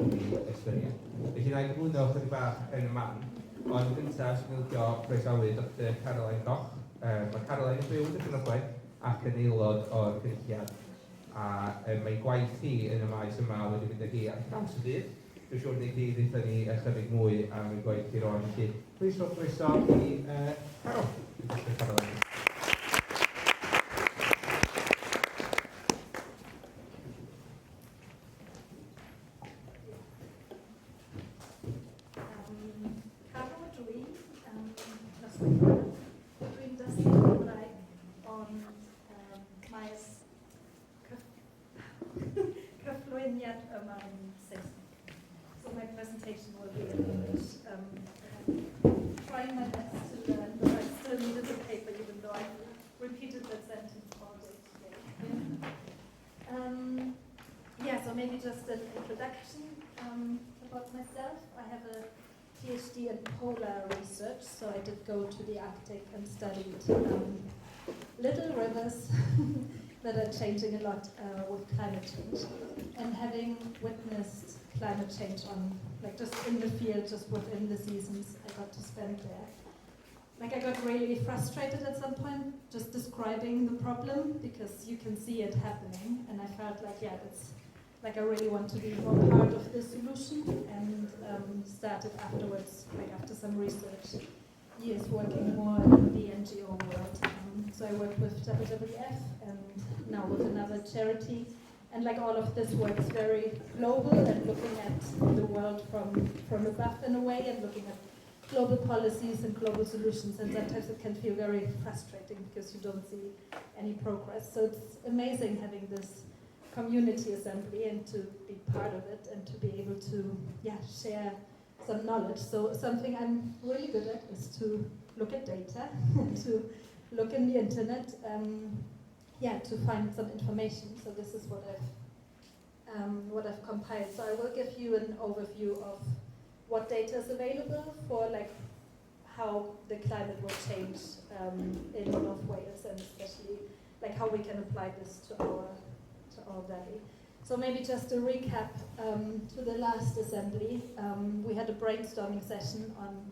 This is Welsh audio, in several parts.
i ystyried. Felly na i gyflwyno chydig bach yn y man, ond gyntaf sy'n licio croesawu Dr Caroline Coch. Mae Caroline yn byw yn Dyffryn Ogwen ac yn aelod o'r Gynulliad. A mae gwaith hi yn y maes yma wedi mynd â hi ar draws y byd. Dwi'n siŵr wneud hi ddeitha ni ychydig mwy am ei gwaith hi ro'n felly. Plis roi croeso i Carol. Dr Caroline. Cyflwyniad yma'n Saesneg. So my presentation will be in English. Trying my best to learn, but I still needed the paper even though I repeated that sentence all day today. So maybe just an introduction about myself. I have a PhD in polar research, so I did go to the Arctic and studied little rivers that are changing a lot with climate change. And having witnessed climate change on, like just in the field, just within the seasons I got to spend there. Like I got really frustrated at some point just describing the problem because you can see it happening and I felt like, yeah, it's like I really want to be more part of the solution and started afterwards, like after some research, years working more in the NGO world. So I worked with WWF and now with another charity. And like all of this work is very global and looking at the world from above in a way and looking at global policies and global solutions. And sometimes it can feel very frustrating because you don't see any progress. So it's amazing having this community assembly and to be part of it and to be able to share some knowledge. So something I'm really good at is to look at data, to look in the internet, to find some information. So this is what I've compiled. So I will give you an overview of what data is available for like how the climate will change in North Wales and especially like how we can apply this to our valley. So maybe just a recap to the last assembly. We had a brainstorming session on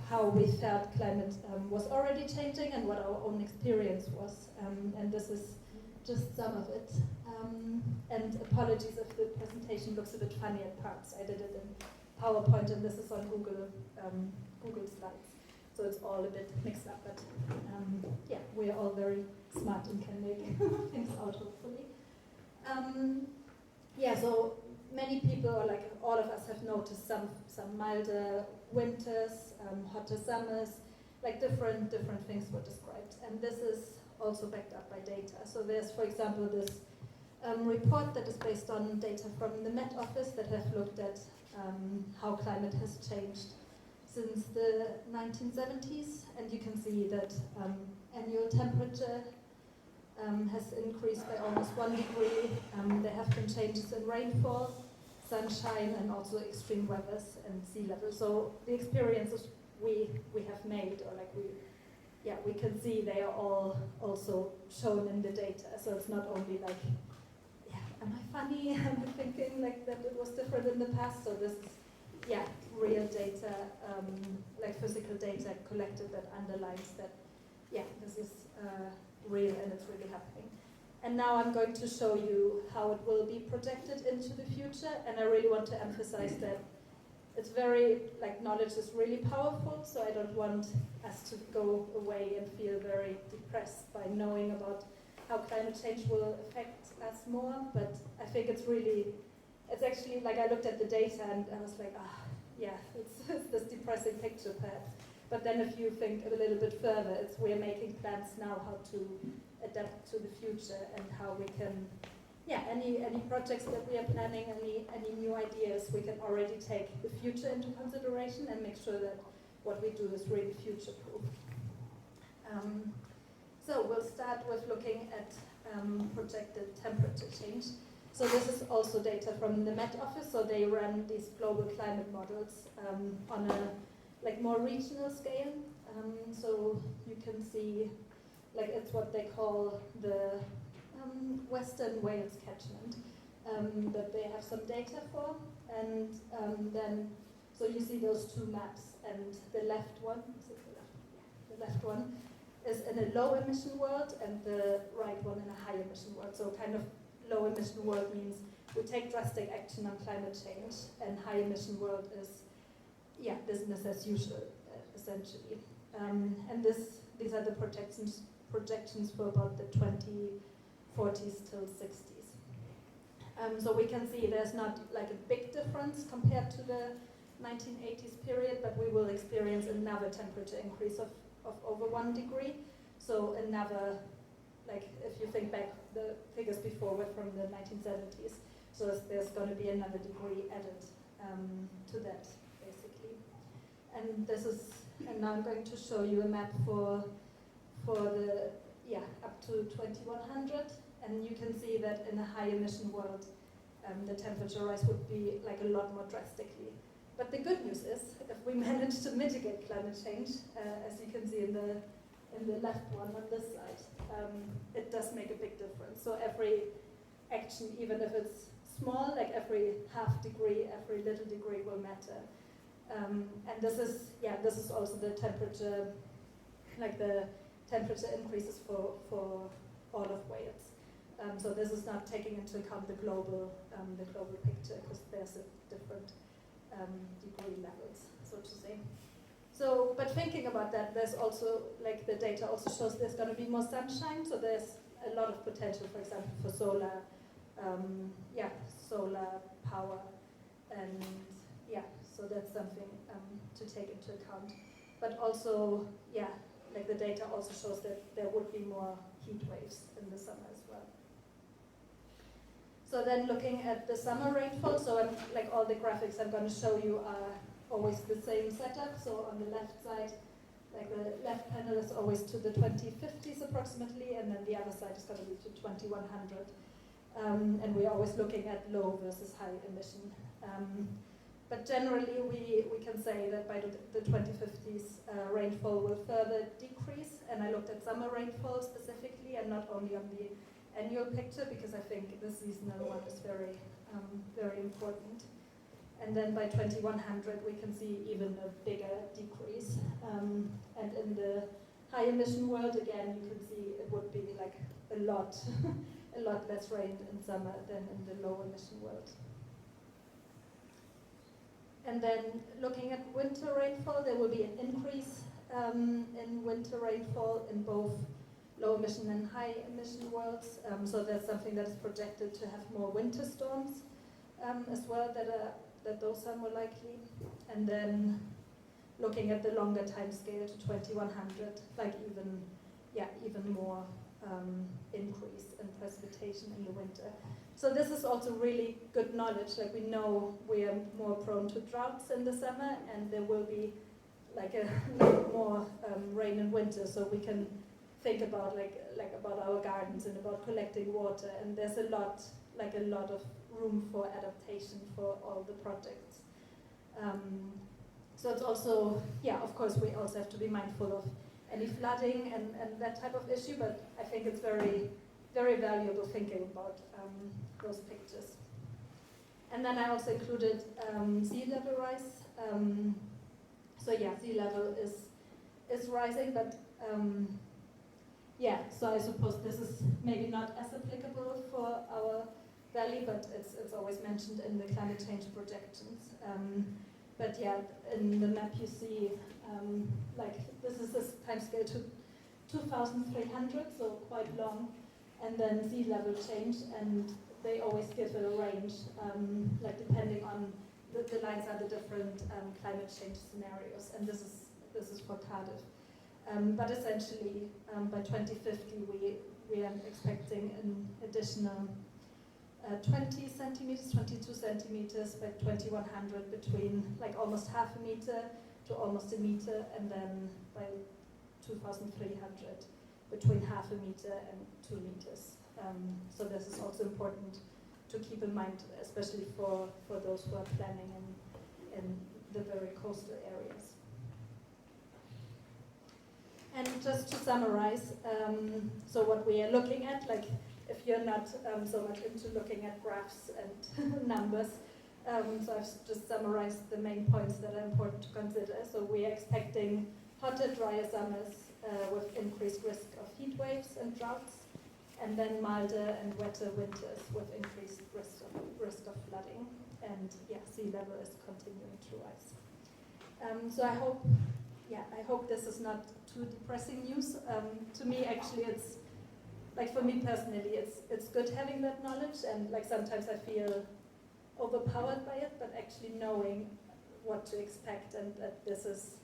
how we felt climate was already changing and what our own experience was. And this is just some of it. And apologies if the presentation looks a bit funny at parts. I did it in PowerPoint and this is on Google Slides. So it's all a bit mixed up, but we are all very smart and can make things out hopefully. So many people, or like all of us, have noticed some milder winters, hotter summers, like different things were described. And this is also backed up by data. So there's, for example, this report that is based on data from the Met Office that have looked at how climate has changed since the 1970s. And you can see that annual temperature has increased by almost 1 degree. There have been changes in rainfall, sunshine, and also extreme weathers and sea level. So the experiences we have made, or like we can see they are all also shown in the data. So it's not only like, am I funny? Am I thinking like that it was different in the past? So this is, real data, like physical data collected that underlines that, this is real and it's really happening. And now I'm going to show you how it will be projected into the future, and I really want to emphasize that it's very, like, knowledge is really powerful, so I don't want us to go away and feel very depressed by knowing about how climate change will affect us more, but I think it's actually, like, I looked at the data and I was like, it's this depressing picture perhaps. But then if you think a little bit further, we're making plans now how to adapt to the future and how we can, any projects that we are planning, any new ideas, we can already take the future into consideration and make sure that what we do is really future-proof. So we'll start with looking at projected temperature change. So this is also data from the Met Office, so they run these global climate models on a more regional scale. So you can see, like, it's what they call the Western Wales catchment. that they have some data for, and then, so you see those two maps, and the left one, is it the left? Yeah, the left one is in a low emission world, and the right one in a high emission world. So kind of low emission world means we take drastic action on climate change, and high emission world is, yeah, business as usual, essentially. And these are the projections for about the 2040s till 60s. So we can see there's not like a big difference compared to the 1980s period, but we will experience another temperature increase of over 1 degree. So another, like if you think back, the figures before were from the 1970s. So there's going to be another degree added to that, basically. And this is, and now I'm going to show you a map for the, yeah, up to 2100. And you can see that in a high emission world, the temperature rise would be like a lot more drastically. But the good news is, if we manage to mitigate climate change, as you can see in the left one on this side, it does make a big difference. So every action, even if it's small, like every half degree, every little degree will matter. And this is also the temperature, like the temperature increases for all of Wales. So this is not taking into account the global picture, because there's a different degree levels, so to say. So, but thinking about that, there's also, like the data also shows there's going to be more sunshine, so there's a lot of potential, for example, for solar, solar power, and so that's something to take into account. But also, like the data also shows that there would be more heat waves in the summer as well. So then looking at the summer rainfall, so like all the graphics I'm going to show you are always the same setup. So on the left side, like the left panel is always to the 2050s approximately, and then the other side is going to be to 2100. And we're always looking at low versus high emission. But generally we can say that by the 2050s, rainfall will further decrease. And I looked at summer rainfall specifically, and not only on the annual picture, because I think the seasonal one is very, very important. And then by 2100, we can see even a bigger decrease. And in the high emission world, again, you can see it would be like a lot, a lot less rain in summer than in the low emission world. And then looking at winter rainfall, there will be an increase in winter rainfall in both low emission and high emission worlds. So that's something that is projected to have more winter storms as well, that those are more likely. And then looking at the longer time scale to 2100, like even more increase in precipitation in the winter. So this is also really good knowledge. Like we know we are more prone to droughts in the summer, and there will be like a lot more rain in winter. So we can think about like about our gardens and about collecting water. And there's a lot of room for adaptation for all the projects. So it's also, of course, we also have to be mindful of any flooding and that type of issue, but I think it's very, very valuable thinking about those pictures. And then I also included sea level rise. Sea level is rising, but so I suppose this is maybe not as applicable for our valley, but it's always mentioned in the climate change projections. But in the map you see, this is this time scale to 2300, so quite long, and then sea level change, and they always give a range, depending on the lines are the different climate change scenarios, and this is for Cardiff. But essentially, by 2050, we are expecting an additional 20 centimeters, 22 centimeters by 2100, between like almost half a meter to almost a meter, and then by 2300 between half a meter and 2 meters. So this is also important to keep in mind, especially for those who are planning in the very coastal areas. And just to summarize, so what we are looking at, like if you're we're not so much into looking at graphs and numbers. So I've just summarized the main points that are important to consider. So we're expecting hotter, drier summers with increased risk of heat waves and droughts, and then milder and wetter winters with increased risk of flooding. And sea level is continuing to rise. So I hope this is not too depressing news. To me, actually, it's like, for me personally, it's good having that knowledge, and like sometimes I feel overpowered by it, but actually knowing what to expect, and that this is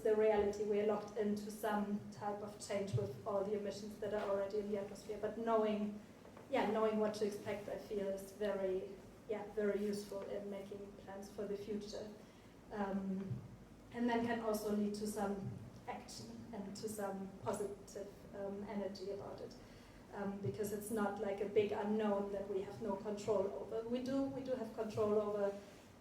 the reality. We're locked into some type of change with all the emissions that are already in the atmosphere, but knowing what to expect, I feel is very useful in making plans for the future. And then can also lead to some action and to some positive energy about it. Because it's not like a big unknown that we have no control over. We do have control over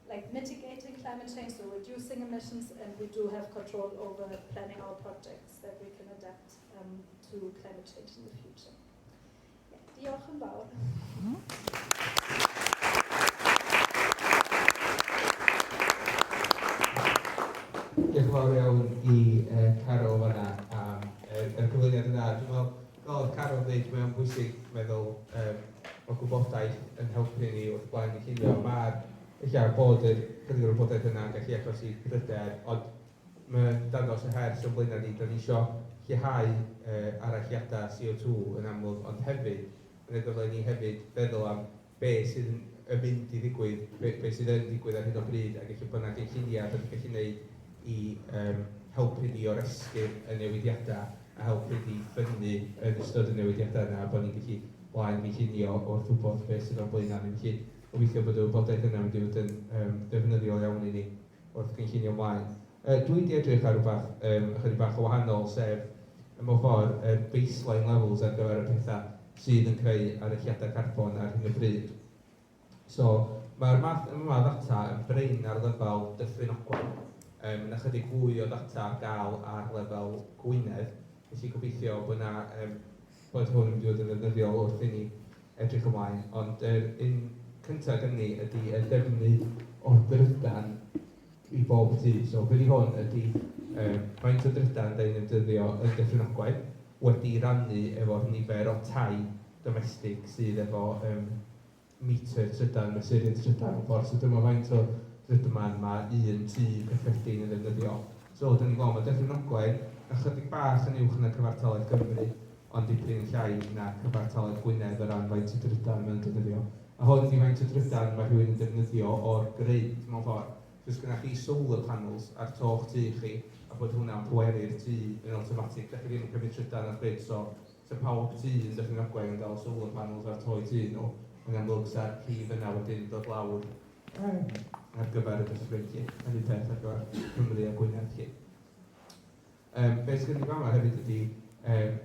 like mitigating climate change, so reducing emissions, and we do have control over planning our projects that we can adapt to climate change in the future. Diolch yn fawr. Diolch yn fawr iawn I Carol fanna am y cyflwyniad yna. Dwi'n meddwl, fel oedd Carol dweud, mae'n bwysig meddwl o gwybodaeth yn helpu ni wrth blaen I llunio. Mae'r bod yr chydig o'r wybodaeth yna yn gallu achos I gryder, ond mae'n danos y her sy'n blaenau ni. Da ni eisiau lleihau aralliadau CO2 yn amlwg, ond hefyd, yn edrych ni hefyd feddwl am beth sydd yn mynd I ddigwydd, beth sydd yn digwydd ar hyn o bryd, ac eich bod yna gynlluniad yn gallu gwneud I helpu ni o'r esgyn y newidiadau a helpu ni ffynnu yn ystod y newidiadau yna, a bod ni'n gallu blaen gynllunio wrth wybod beth sydd o'r blaenau ni. Felly, gobeithio bod y wybodaeth yna wedi bod yn defnyddiol iawn I ni wrth gynllunio ymlaen. Dwi wedi edrych ar rhywbeth ychydig bach o wahanol, sef mewn ffordd baseline levels ar gyfer y pethau sydd yn creu aralliadau carbon ar hyn o bryd. So, mae'r math yma ddata yn brin ar lefel Dyffryn Ogwen. Yn ychydig fwy o ddata gael ar lefel Gwynedd. Felly gobeithio bod hwn yn mynd I fod yn ddefnyddiol wrth I ni edrych ymlaen. Ond un cyntaf gen ni ydy y defnydd o drydan I bob tŷ. So, be di hwn ydy faint o drydan da ni'n defnyddio yn Dyffryn Ogwen wedi rannu efo'r nifer o tai domestig sydd efo metr trydan, mesuriad trydan. So, dyma faint o drydan mae un tŷ cyffredin yn ddefnyddio. So, da ni'n gweld mae Dyffryn Ogwen ychydig bach yn uwch na cyfartaledd Cymru, ond dipyn yn llai na cyfartaledd Gwynedd o ran faint o drydan mae'n defnyddio. A hwn ydi faint o drydan mae rhywun yn defnyddio o'r grid mewn ffordd. Jyst gyda chi solar panels ar toch tŷ chi, a bod hwnna'n pweru'r tŷ yn automatic. Da chi ddim yn cymryd trydan ar grid, so pawb tŷ yn Dyffryn Ogwen yn dal solar panels ar toe tŷ nhw. Yn amlwg sa'r prif yna wedyn dod lawr ar gyfer y Dyffryn chi. Yn un peth ar gyfer Cymru a Gwynedd chi. Beth sydd gen I fama hefyd ydy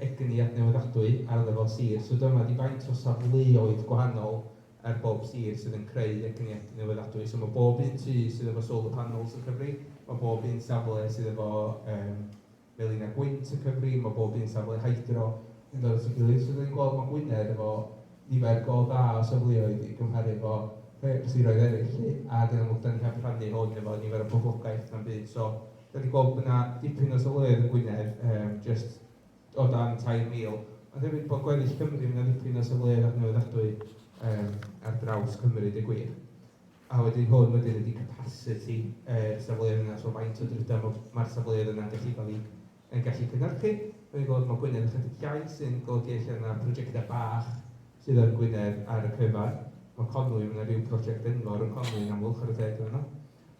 egniad newyddadwy ar lefel sir. So dyma di faint o safleoedd gwahanol ar bob sir sydd yn creu egniad newyddadwy. So mae bob un tŷ sydd efo solar panels yn cyfri, mae bob un safle sydd efo melina gwynt yn cyfri, mae bob un safle hydro yn dod at y gilydd. So dwi'n gweld mae Gwynedd efo nifer go dda o safleoedd I gymharu efo siroedd eraill, a dyn nhw'n da ni heb rhannu hwn efo nifer o boblogaeth na'n byd. So, da ni gweld bod yna dipyn o safleoedd yn Gwynedd, just o dan 3,000. Ond hefyd bod gweddill Cymru yna dipyn o safleoedd ar newyddadwy ar draws Cymru, dy gwir. A wedyn hwn wedyn ydy capacity safleoedd yna, so faint o drydan mae'r safleoedd yna'n gallu cynhyrchu. Dwi'n gweld mae Gwynedd yn chydig llai sy'n golygu allan yna prosiectau bach sydd yn Gwynedd ar y cyfan. Mae Conwy yna rhyw prosiect enfawr yn Conwy yn amlwch ar y deg yna.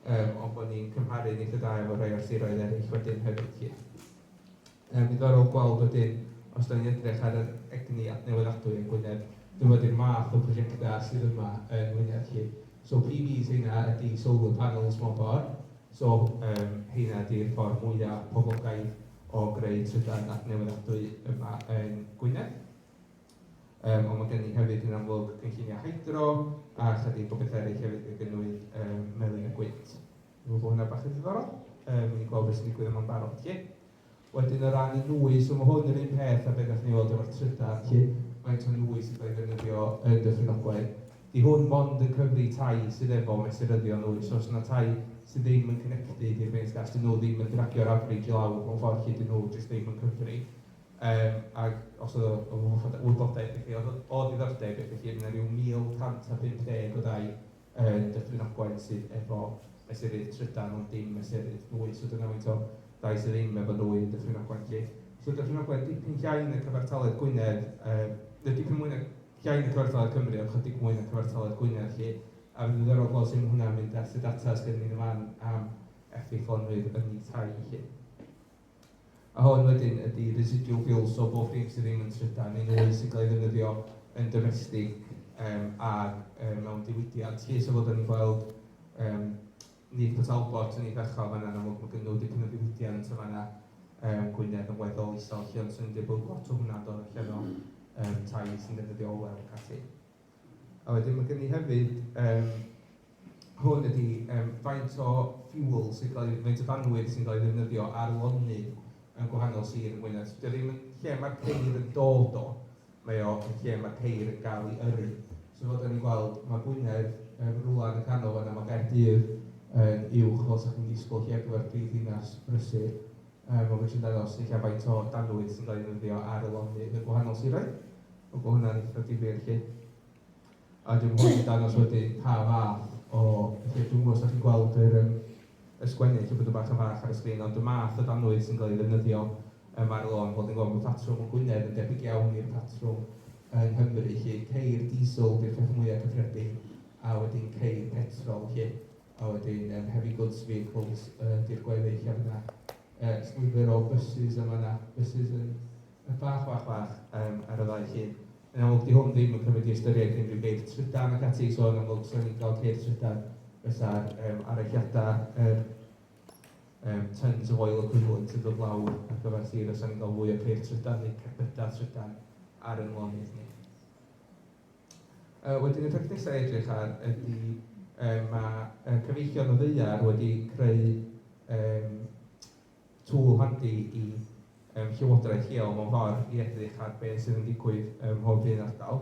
Ond bod ni'n cymharu'n eitha da efo rhai o'r siroedd eraill wedyn hefyd chi. Diddorol gweld wedyn, os da ni'n edrych ar yr egniad newyddadwy yn Gwynedd, dyma di'r math o prosiectau sydd yma yn Gwynedd chi. So PVs heina ydy solar panels mewn ffordd. So heina ydy'r ffordd mwyaf poblogaidd o greu trydan newyddadwy yma yn Gwynedd. Ond mae gen I hefyd yn amlwg gynlluniau hydro a chydig o beth eraill hefyd yn gynnwyd melin a gwynt. Dwi'n bod hwnna bach yn ddiddorol. Mi'n gweld beth sy'n digwydd yma'n barod chi. Wedyn o ran y nwy, so mae hwn yr un peth a beth nath ni weld efo'r trydan chi. faint o nwy sy'n cael ei ddefnyddio yn Dyffryn Ogwen. Di hwn mond yn cyfri tai sydd efo mesuryddion nwy, so os yna tai sydd ddim yn connected i'r mains gas, dyn nhw ddim yn dragio'r average i lawr, mewn ffordd lle dyn nhw jyst ddim yn cyfri. Ac os oedd o wybodaeth i chi, o ddiddordeb, felly yna rhyw 1,150 o dau yn Dyffryn Ogwen sydd efo mesurydd trydan ond dim mesurydd nwy, so dyna faint o dau sydd ddim efo nwy yn Dyffryn Ogwen lle. So Dyffryn Ogwen dipyn llain y cyfartaledd Gwynedd, dipyn mwy na llain y cyfartaledd Cymru, ond chydig mwy na cyfartaledd Gwynedd lle, a fydd ddiddorol gweld sy'n hwnna'n mynd at y data sydd gen ni'n man am effeithlonrwydd yn ei tai lle. A hwn wedyn ydy residual fuels, so bob dim sydd ddim yn trydan, neu nwy sy'n cael ei ddefnyddio yn domestig ag mewn diwydiad. Lle so fod ni'n gweld nid pot Albert yn ei ddechrau fan'na, am fod gen nhw dipyn o diwydiant o fan'na Gwynedd yn weddol isol, lle ond sy'n dweud lot o hwnna dod allan o tai sy'n defnyddio olew ac ati. A wedyn mae gen i hefyd, hwn ydy faint o fuel sy'n cael ei, faint o fanwydd sy'n cael ei ddefnyddio ar lonydd yn gwahanol sir yn Gwynedd. Dio ddim yn lle mae'r ceir yn dod o, mae o lle mae'r ceir yn cael ei yrru. So fod ni'n gweld, mae Gwynedd rwla yn y canol yna, mae Gaerdydd yn uwch fel sy'n chi'n disgwyl lle gyfer prif ddinas brysur. Mae wedi dangos lle faint o danwydd sy'n cael ei ddefnyddio ar y lonydd yn gwahanol siroedd. O bod hwnna'n eitha difyr lle. A dwi'n mwyn dangos wedyn pa fath o, lle dwi'n mwyn os ydych chi'n gweld y sgwennu lle bod y bach yn fach ar y sgrin, ond y math o danwydd sy'n cael ei ddefnyddio ar y lon, bod yn gweld bod patrwm o Gwynedd yn debyg iawn i'r patrwm yng Nghymru lle. Ceir diesel di'r peth mwyaf cyffredin, a wedyn ceir petrol lle, a wedyn heavy goods vehicles di'r gweddill a fyna. Sgwyfyr o buses yma yna, buses yn bach ar y ddau llun. Yn amlwg di hwn ddim yn cymryd i ystyried unrhyw geir trydan ac ati, so yn amlwg sy'n ni'n cael geir trydan fysa'r aralliadau tons of oil equivalent yn dod lawr ar gyfer sir, os ni'n cael fwy o geir trydan neu cerbydau trydan ar yn lonydd ni. Wedyn y peth nesaf edrych ar ydy mae cyfeillion o ddeiar wedi creu tŵl handi i llywodraeth lleol mewn ffordd i edrych ar beth sydd yn digwydd mhob un ardal.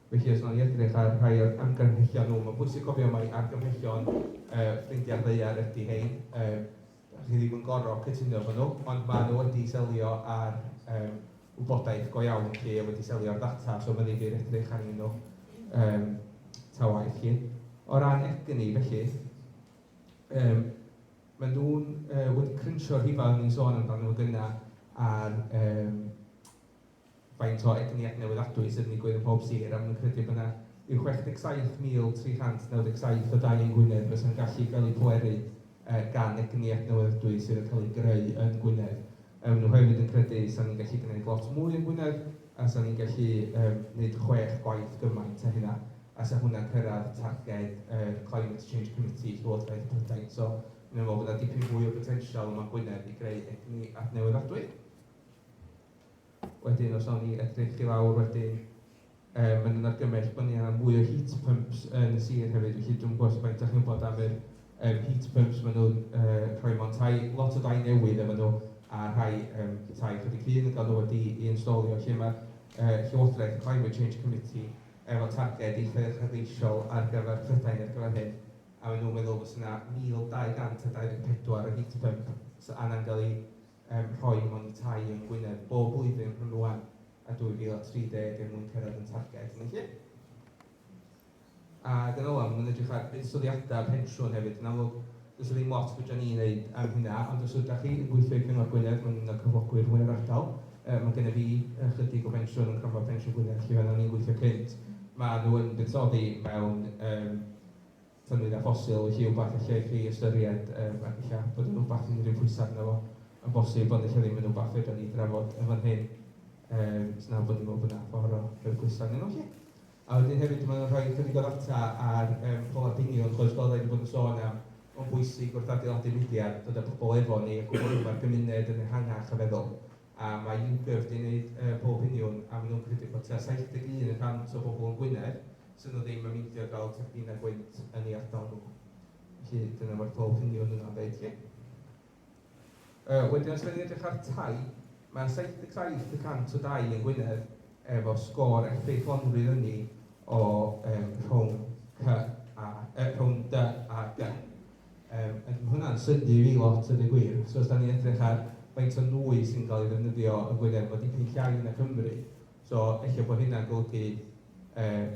Felly os nhw'n edrych ar rhai o'r argymhellion nhw, mae'n bwysig cofio mai argymhellion ffrindiau'r ddeiar ydy hein. Chi ddim yn gorfod cytuno efo nhw, ond maen nhw wedi selio ar wybodaeth go iawn lle wedi selio ar ddata, so mae'n ddifyr edrych arnyn nhw ta waith lle. O ran egni felly, maen nhw'n wedi crynsio'r rhifau ni'n sôn amdano nhw gyna ar faint o egni adnewyddadwy sydd yn digwydd yn pob sir, a maen nhw'n credu bod yna yw 67,397 o dau yn Gwynedd fysa'n gallu cael ei pweru gan egni adnewyddadwy sydd yn cael ei greu yn Gwynedd. Maen nhw hefyd yn credu sa'n ni'n gallu gwneud lot mwy yn Gwynedd, a sa'n ni'n gallu gwneud 6 gwaith gymaint a hynna, a sa'n hwnna'n cyrraedd targed Climate Change Committee Llywodraeth Prydain. So, mae'n meddwl bod yna dipyn fwy o potensial yma Gwynedd i greu egni adnewyddadwy. Wedyn, os o'n i edrych i lawr wedyn, mae'n yn argymell bod ni angen mwy o heat pumps yn y sir hefyd, felly dwi'n gwybod faint o'ch chi'n bod am yr heat pumps maen nhw'n rhoi mewn tai, lot o dai newydd efo nhw, a rhai tai chydig hun yn gael nhw wedi i installio, lle mae'r Llywodraeth Climate Change Committee efo targed eitha uchelgeisiol ar gyfer Prydain ar gyfer hyn, a maen nhw'n meddwl bod yna 1,224 o heat pump angen cael ei rhoi mewn i tai yn Gwynedd bob blwyddyn rhwng rwan a 2030 er mwyn cyrraedd yn targed yn lle. A gan ola, mae'n edrych ar buddsoddiadau pensiwn hefyd. Yn amlwg, does ddim lot fydda ni'n neud am hynna, ond os ydych chi yn gweithio i Cyngor Gwynedd, mae'n un o cyflogwyr mwy'r ardal. Mae gen i fi chydig o pensiwn yn Cronfa Pensiwn Gwynedd, lle fan ni'n gweithio cynt. Mae nhw yn buddsoddi mewn tynwydd a ffosil, felly wbeth allai chi ystyried, ac allai bod yn wbeth yn rhyw pwysau arno fo. Yn bosib, ond allai ddim yn wbeth fydda ni drafod efo'n hyn. Sna bod ni'n meddwl bod yna ffordd o rhyw pwysau arno fo. A wedyn hefyd mae'n rhoi chydig o ddata ar poladinion, chos fel wedi bod yn sôn am o'n bwysig wrth adeiladu mudiad, dod â pobl efo ni, ac mae'r gymuned yn ehangach a feddwl. A mae YouGov wedi gwneud poladinion, a maen nhw'n credu bod 71% o bobl yn Gwynedd sydd nhw ddim yn meindio gael terbyn a gwynt yn ei ardal nhw. Felly dyna mae'r poladinion yna'n dweud chi. Wedyn os wedi edrych ar tai, mae 77% o dai yn Gwynedd efo sgôr effeithlonrwydd yn ni o rhwng rhwng D a G. Mae hwnna'n syni fi lot yn y gwir. So os da ni'n edrych ar faint o nwy sy'n cael ei ddefnyddio yn Gwynedd bod dipyn llai yn y Cymru. So eich bod hynna'n golygu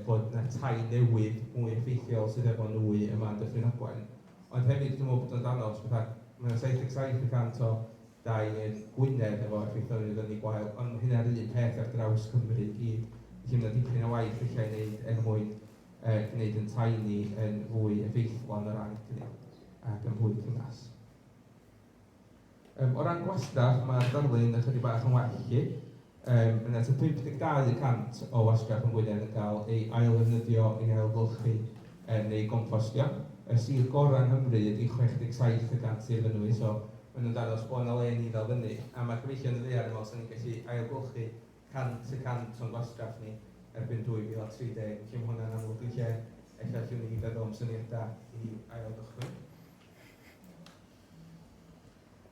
bod yna tai newydd mwy effeithiol sydd efo nwy yma yn Dyffryn Ogwen. Ond hefyd dwi'n meddwl bod yn danos, mae 77% o dau yn Gwynedd efo effeithlonrwydd yn ei gwael, ond hynna'r un peth ar draws Cymru i gyd. Felly mae dipyn o waith eich ei wneud mwyn gwneud yn tai ni yn fwy effeithlon o ran hynny ac yn fwy cynnas. O ran gwastraff, mae'r darlun yn chydig bach yn well i. Yna 52% o wasgarth yn Gwynedd yn cael ei ail-ddefnyddio i ailgylchu neu gompostio. Y sir gorau yng Nghymru ydy 67% sydd yn nwy, so maen nhw'n daros bod yna len i ddal fyny. A mae cyfeillion y ddaear yn meddwl sy'n ni'n gallu ailgylchu 100% o'n gwastraff ni erbyn 2030. Felly mae hwnna'n amlwg yn lle eich allwn ni feddwl am syniadau i ailgylchu.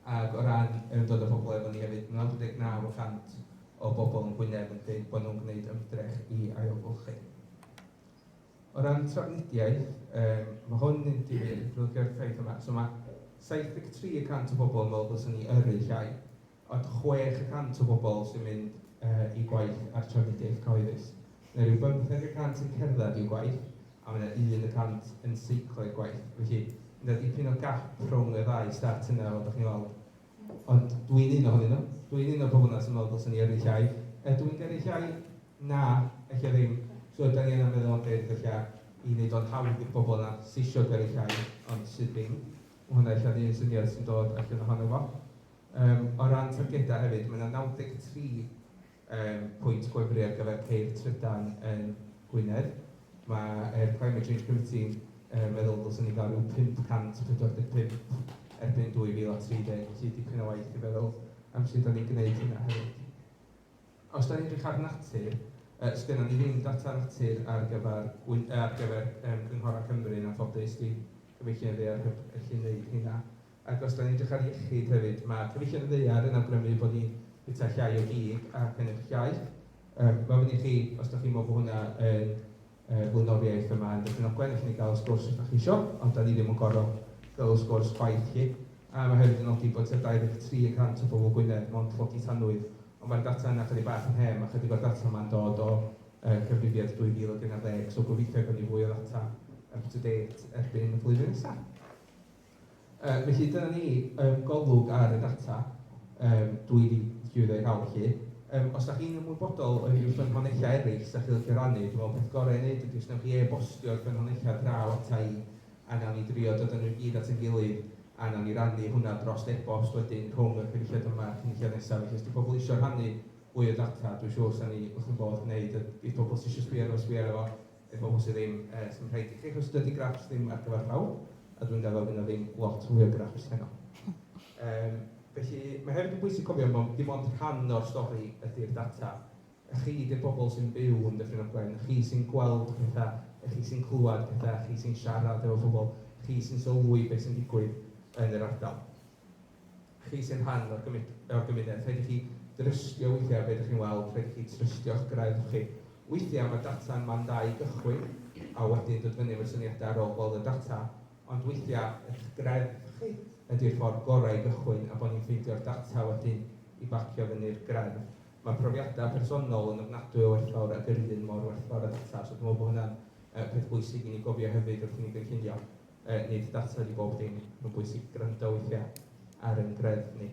Ac o ran dod o bobl efo ni hefyd, 99% o bobl yn Gwynedd yn dweud bod nhw'n gwneud ymdrech i ailgylchu. O ran trafnidiaeth, mae hwn yn difyr drwy'r ffaith yma. So mae 73% o bobl yn meddwl dylsyn ni yrru llai, ond 6% o bobl sy'n mynd i gwaith ar trafnidiaeth cyhoeddus. Mae rhyw 15% yn cerdded i'w gwaith, a mae 1% yn seiclo i'r gwaith. Felly, yna dipyn o gap rhwng y ddau start yna, fel ydych chi'n weld. Ond dwi'n un ohonyn nhw. Dwi'n un o'r pobl yna sy'n meddwl dylsyn ni yrru llai. Dwi'n gyrru llai? Na, eich ddim. So, da ni yna'n meddwl am beth eich i wneud o'n hawdd i'r bobl yna sisio gyrru llai, ond sydd ddim. Hwna eich un syniad sy'n dod allan ohono fo. O ran targedau hefyd, mae yna 93 pwynt gwefru ar gyfer ceir trydan yn Gwynedd. Mae'r Climate Change Committee meddwl dylsyn ni gael rhyw 545 erbyn 2030, felly dipyn o waith i feddwl am sut da ni'n gwneud hynna hefyd. Os da ni'n edrych ar natur, sgynnon ni ddim data natur ar gyfer Cynghora Cymru na phoblis di cyfeillion ddaear eich wneud hynna. Ac os da ni'n edrych ar iechyd hefyd, mae cyfeillion ddaear yn awgrymu bod ni'n bwyta llai o gig ac yn eich llaeth. Mae fyny chi, os da chi'n meddwl bod hwnna yn blaenoriaeth yma yn Dyffryn Ogwen, eich ni gael sgwrs ydych chi isio, ond da ni ddim yn gorfod gael sgwrs gwaith chi. A mae hefyd yn nodi bod 23% o bobl Gwynedd mewn tlodi tanwydd, ond mae'r data yna chydig bach yn hem, a chydig o'r data yma'n dod o cyfrifiad 2011, so gobeithio gan ni fwy o data up-to-date erbyn y flwyddyn nesaf. Felly dyna ni golwg ar y data dwi wedi cael chi. Os da chi'n ymwybodol o unrhyw ffynhonellau eraill da chi'n licio rannu, dwi'n meddwl peth gorau i wneud ydy os wnewch chi e-bostio'r ffynhonellau draw ata i, a nawn ni drio dod yn nhw gyd at ein gilydd, a nawn ni rannu hwnna dros e-bost wedyn rhwng y cynulliad yma a'r cynulliad nesaf. Felly os di pobl eisiau rhannu fwy o data, dwi'n siŵr sy'n ni wrth yn bod gwneud, bydd pobl sy'n eisiau sbio efo, pobl sy'n ddim sy'n rhaid i chi, achos dydy graphs ddim ar gyfer llaw, a dwi'n meddwl fydd ddim lot fwy o graphs heno. Felly, mae hefyd yn bwysig cofio bod dim ond rhan o'r stori ydy'r data. Chi ydy'r bobl sy'n byw yn Dyffryn Ogwen, chi sy'n gweld pethau, chi sy'n clywed pethau, chi sy'n siarad efo pobl, chi sy'n sylwi beth sy'n digwydd yn yr ardal. Chi sy'n rhan o'r gymuned, rhaid i chi drystio weithiau beth ydych chi'n weld, rhaid i chi trystio'ch gredd chi. Weithiau mae data'n man da i gychwyn, a wedyn dod fyny efo'r syniadau ar ôl gweld y data, ond weithiau eich gredd chi ydy'r ffordd gorau i gychwyn, a bod ni'n ffeindio'r data wedyn i bacio fyny'r gredd. Mae profiadau personol yn ofnadwy o werthfawr ac yr un mor werthfawr y data, so dwi'n meddwl bod hwnna'n peth bwysig i ni gofio hefyd wrth i ni gynllunio. Nid data di bob dim, mae'n bwysig gwrando weithiau ar ein gredd ni.